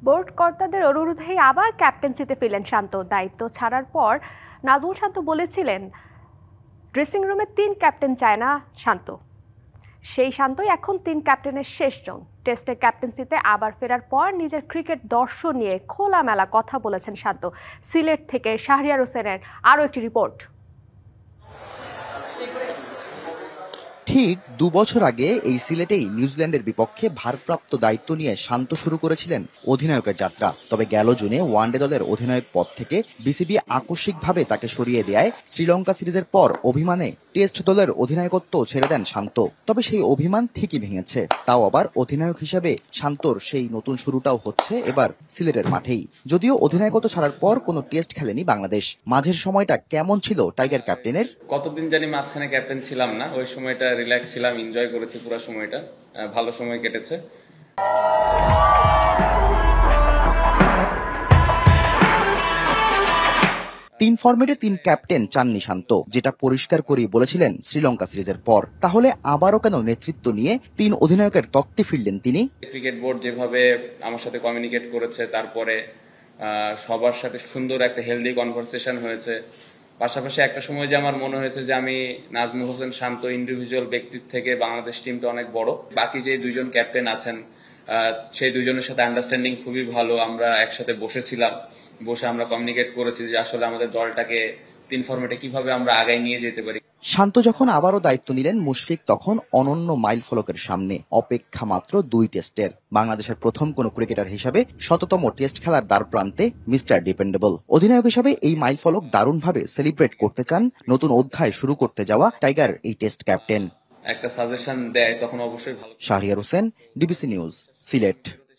Board কর্তাদের অনুরোধেই আবার ক্যাপ্টেন্সিতে ফিরলেন শান্ত। দায়িত্ব ছাড়ার পর নাজমুল শান্ত বলেছিলেন ড্রেসিং রুমে ৩ ক্যাপ্টেন চায় না শান্ত। সেই শান্তই এখন ৩ ক্যাপ্টেনের শেষজন। টেস্টে ক্যাপ্টেন্সিতে আবার ফেরার পর নিজের ক্রিকেট দর্শন নিয়ে খোলামেলা কথা বলেছেন শান্ত। সিলেট থেকে শাহরিয়ার হোসেনের আরও একটি রিপোর্ট। ঠিক ২ বছর আগে এই সিলেটেই নিউজিল্যান্ডের বিপক্ষে ভারপ্রাপ্ত দায়িত্ব নিয়ে শান্ত শুরু করেছিলেন অধিনায়কের যাত্রা। তবে গেল জুনে ওয়ানডে দলের অধিনায়ক পদ থেকে বিসিবি আকস্মিকভাবে তাকে সরিয়ে দেয় শ্রীলঙ্কা সিরিজের পর অভিমানে টেস্ট দলের অধিনায়কত্ব ছেড়ে দেন শান্ত। তবে সেই অভিমান ঠিকই ভেঙেছে। তাও আবার অধিনায়ক হিসেবে শান্তর সেই নতুন শুরুটাও হচ্ছে এবার সিলেটের মাঠেই। যদিও অধিনায়কত্ব ছাড়ার পর কোনো টেস্ট খেলেনি বাংলাদেশ। মাঝের সময়টা কেমন ছিল টাইগার ক্যাপ্টেনের? কতদিন জানি মাঝখানে ক্যাপ্টেন ছিলাম না, ওই সময়টা রিল্যাক্স ছিলাম, এনজয় করেছি পুরো সময়টা, ভালো সময় কেটেছে। ৩ ফরম্যাটে ৩ ক্যাপ্টেন চাননি শান্ত, যেটা পরিষ্কার করেই বলেছিলেন শ্রীলঙ্কা সিরিজের পর। তাহলে আবারও কেন নেতৃত্ব নিয়ে ৩ অধিনায়কের তত্ত্বে ফিরলেন তিনি? ক্রিকেট বোর্ড যেভাবে আমার সাথে কমিউনিকেট করেছে, তারপরে সবার সাথে সুন্দর একটা হেলদি কনভারসেশন হয়েছে। পাশাপাশি একটা সময় যে আমার মনে হয়েছে যে আমি নাজমুল হোসেন শান্ত ইন্ডিভিজুয়াল ব্যক্তির থেকে বাংলাদেশ টিমটা অনেক বড়। বাকি যে 2জন ক্যাপ্টেন আছেন সেই 2জনের সাথে আন্ডারস্ট্যান্ডিং খুবই ভালো। আমরা একসাথে বসেছিলাম, বসে আমরা কমিউনিকেট করেছি যে আসলে আমাদের দলটাকে 3 ফরম্যাটে কিভাবে আমরা আগায় নিয়ে যেতে পারি। শান্ত যখন আবারও দায়িত্ব নিলেন, মুশফিক তখন অনন্য মাইল ফলকের সামনে। অপেক্ষা মাত্র 2 টেস্টের। বাংলাদেশের প্রথম কোন ক্রিকেটার হিসাবে শততম টেস্ট খেলার দ্বার প্রান্তে মিস্টার ডিপেন্ডেবল। অধিনায়ক হিসাবে এই মাইল ফলক দারুণভাবে সেলিব্রেট করতে চান নতুন অধ্যায় শুরু করতে যাওয়া টাইগার এই টেস্ট ক্যাপ্টেন। একটা সাজেশন দেয় তখন অবশ্যই ভালো। Shahriar Hossain, DBC news, Sylhet.